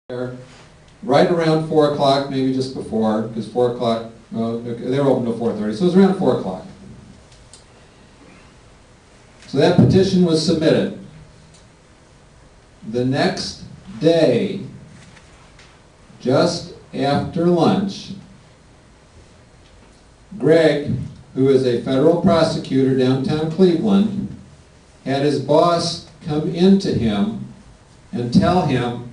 there right around 4 o'clock, maybe just before, because 4 o'clock, they were open till 4:30, so it was around 4 o'clock. So that petition was submitted. The next day, just after lunch, Greg, who is a federal prosecutor downtown Cleveland, had his boss come into him and tell him,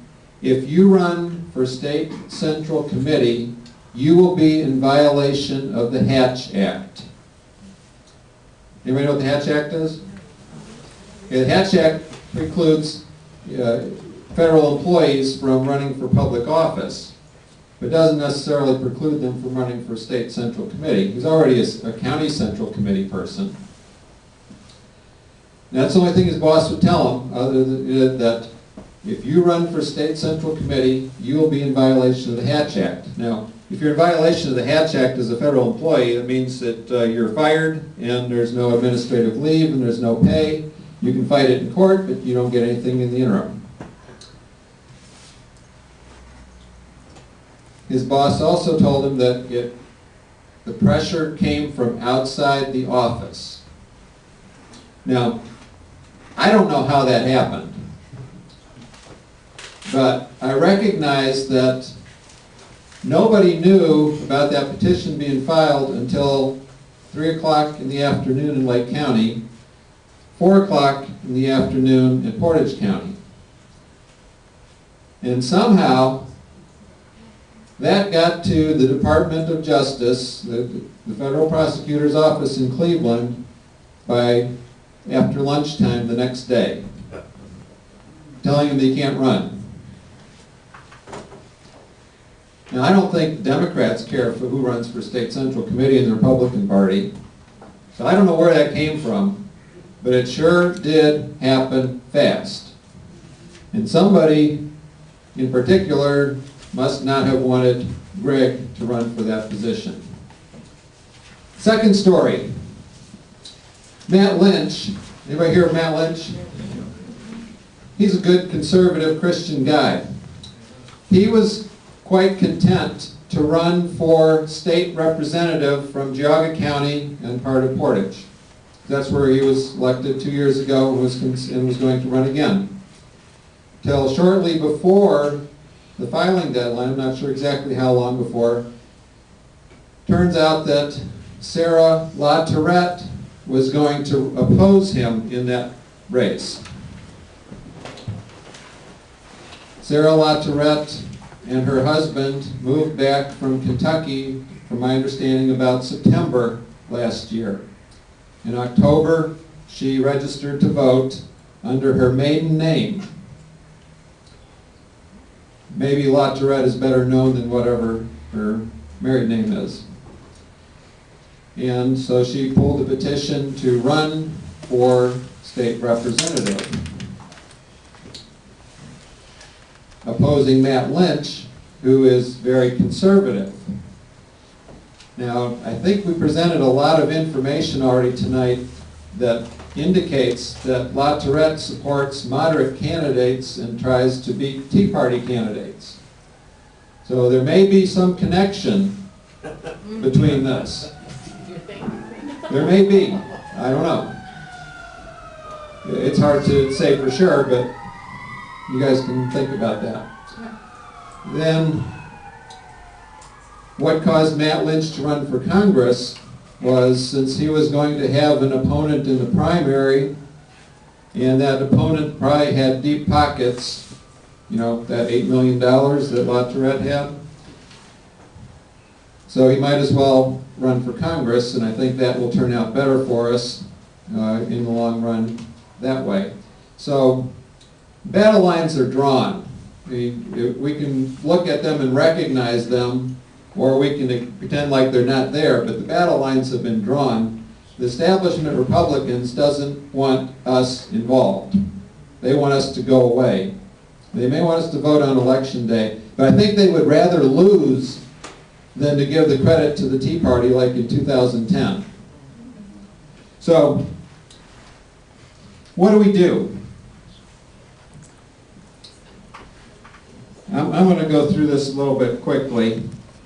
if you run for state central committee, you will be in violation of the Hatch Act. Anybody know what the Hatch Act is? Okay, the Hatch Act precludes federal employees from running for public office, but doesn't necessarily preclude them from running for state central committee. He's already a county central committee person. And that's the only thing his boss would tell him, other than that if you run for state central committee, you will be in violation of the Hatch Act. Now, if you're in violation of the Hatch Act as a federal employee, that means that you're fired and there's no administrative leave and there's no pay. You can fight it in court, but you don't get anything in the interim. His boss also told him that the pressure came from outside the office. Now, I don't know how that happened, but I recognize that nobody knew about that petition being filed until 3 o'clock in the afternoon in Lake County, 4 o'clock in the afternoon in Portage County. And somehow that got to the Department of Justice, the federal prosecutor's office in Cleveland, by after lunchtime the next day, telling him they can't run. Now, I don't think Democrats care for who runs for state central committee in the Republican Party, so I don't know where that came from, but it sure did happen fast. And somebody in particular must not have wanted Greg to run for that position. Second story, Matt Lynch. Anybody hear of Matt Lynch? He's a good conservative Christian guy. He was quite content to run for state representative from Geauga County and part of Portage. That's where he was elected 2 years ago and was going to run again. Till shortly before the filing deadline, I'm not sure exactly how long before, turns out that Sarah LaTourette was going to oppose him in that race. Sarah LaTourette and her husband moved back from Kentucky, from my understanding, about September last year. In October, she registered to vote under her maiden name. Maybe LaTourette is better known than whatever her married name is. And so she pulled a petition to run for state representative, opposing Matt Lynch, who is very conservative. Now, I think we presented a lot of information already tonight that indicates that LaTourette supports moderate candidates and tries to beat Tea Party candidates. So there may be some connection between this. There may be. I don't know. It's hard to say for sure, but you guys can think about that. Then, what caused Matt Lynch to run for Congress was, since he was going to have an opponent in the primary, and that opponent probably had deep pockets, you know, that $8 million that LaTourette had. So he might as well run for Congress, and I think that will turn out better for us in the long run that way. So battle lines are drawn. We can look at them and recognize them, or we can pretend like they're not there, but the battle lines have been drawn. The establishment Republicans doesn't want us involved. They want us to go away. They may want us to vote on election day, but I think they would rather lose than to give the credit to the Tea Party like in 2010. So, what do we do? I'm going to go through this a little bit quickly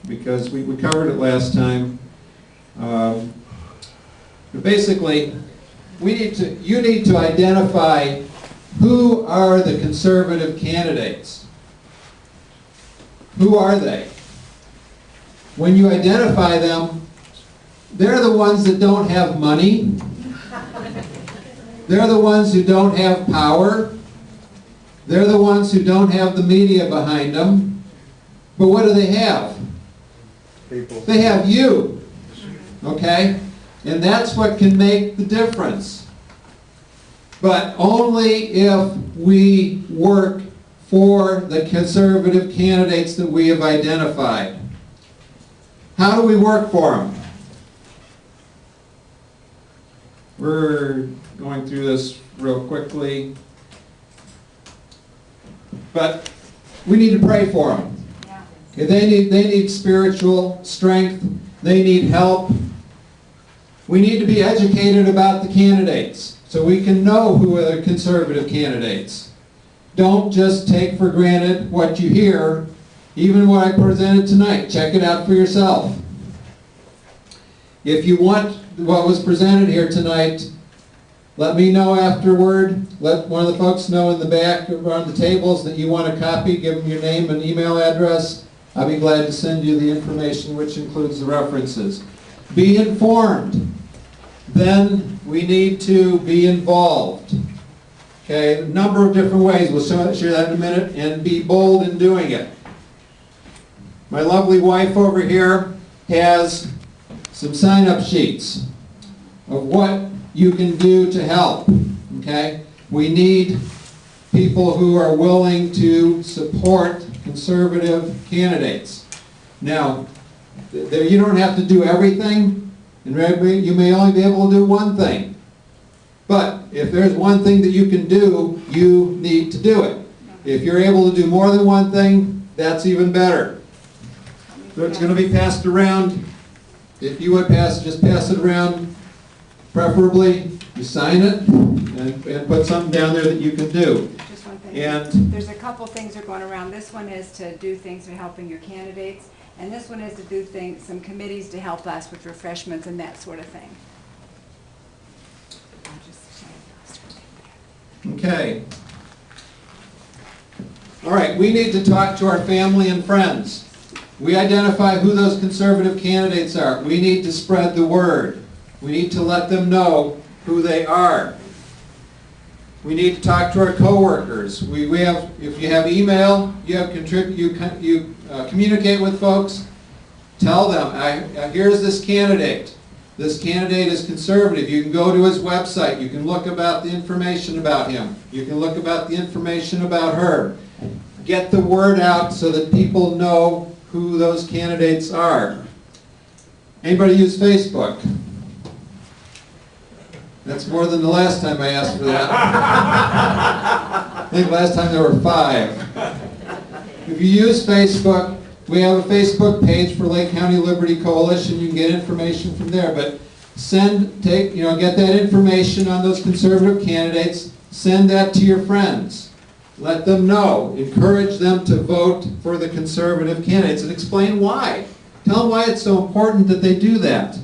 because we covered it last time. But basically, you need to identify who are the conservative candidates. Who are they? When you identify them, they're the ones that don't have money. They're the ones who don't have power. They're the ones who don't have the media behind them. But what do they have? People. They have you. Okay? And that's what can make the difference. But only if we work for the conservative candidates that we have identified. How do we work for them? We're going through this real quickly. But we need to pray for them. Okay, they need spiritual strength. They need help. We need to be educated about the candidates so we can know who are the conservative candidates. Don't just take for granted what you hear, even what I presented tonight. Check it out for yourself. If you want what was presented here tonight, let me know afterward. Let one of the folks know in the back around the tables that you want a copy. Give them your name and email address. I'll be glad to send you the information, which includes the references. Be informed. Then we need to be involved. Okay, a number of different ways. We'll share that in a minute. And be bold in doing it. My lovely wife over here has some sign-up sheets of what you can do to help. Okay? We need people who are willing to support conservative candidates. Now, you don't have to do everything, and you may only be able to do one thing. But if there's one thing that you can do, you need to do it. If you're able to do more than one thing, that's even better. So it's going to be passed around. If you would just pass it around. Preferably, you sign it and put something down there that you can do. Just one thing. And there's a couple things that are going around. This one is to do things for helping your candidates, and this one is to do some committees to help us with refreshments and that sort of thing. Okay. All right, we need to talk to our family and friends. We identify who those conservative candidates are. We need to spread the word. We need to let them know who they are. We need to talk to our coworkers. We have, if you have email, you communicate with folks. Tell them, here's this candidate. This candidate is conservative. You can go to his website. You can look about the information about him. You can look about the information about her. Get the word out so that people know who those candidates are. Anybody use Facebook? That's more than the last time I asked for that. I think last time there were 5. If you use Facebook, we have a Facebook page for Lake County Liberty Coalition. You can get information from there. But get that information on those conservative candidates. Send that to your friends. Let them know. Encourage them to vote for the conservative candidates and explain why. Tell them why it's so important that they do that.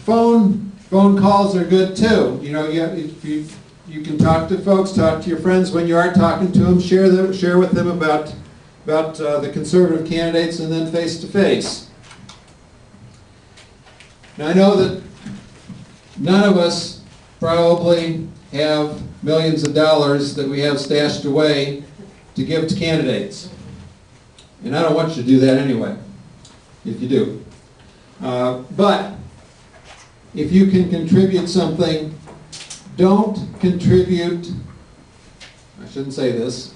Phone calls are good too. You can talk to folks, talk to your friends when you are talking to them. Share with them about the conservative candidates, and then face to face. Now I know that none of us probably have millions of dollars that we have stashed away to give to candidates, and I don't want you to do that anyway. If you do, but if you can contribute something, don't contribute, I shouldn't say this.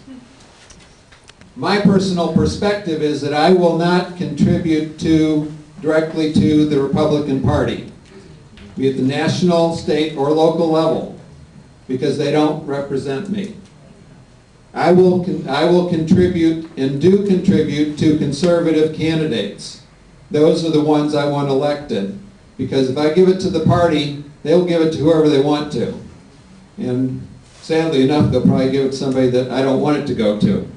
My personal perspective is that I will not contribute directly to the Republican Party, be it the national, state, or local level, because they don't represent me. I will contribute and do contribute to conservative candidates. Those are the ones I want elected. Because if I give it to the party, they'll give it to whoever they want to. And sadly enough, they'll probably give it to somebody that I don't want it to go to.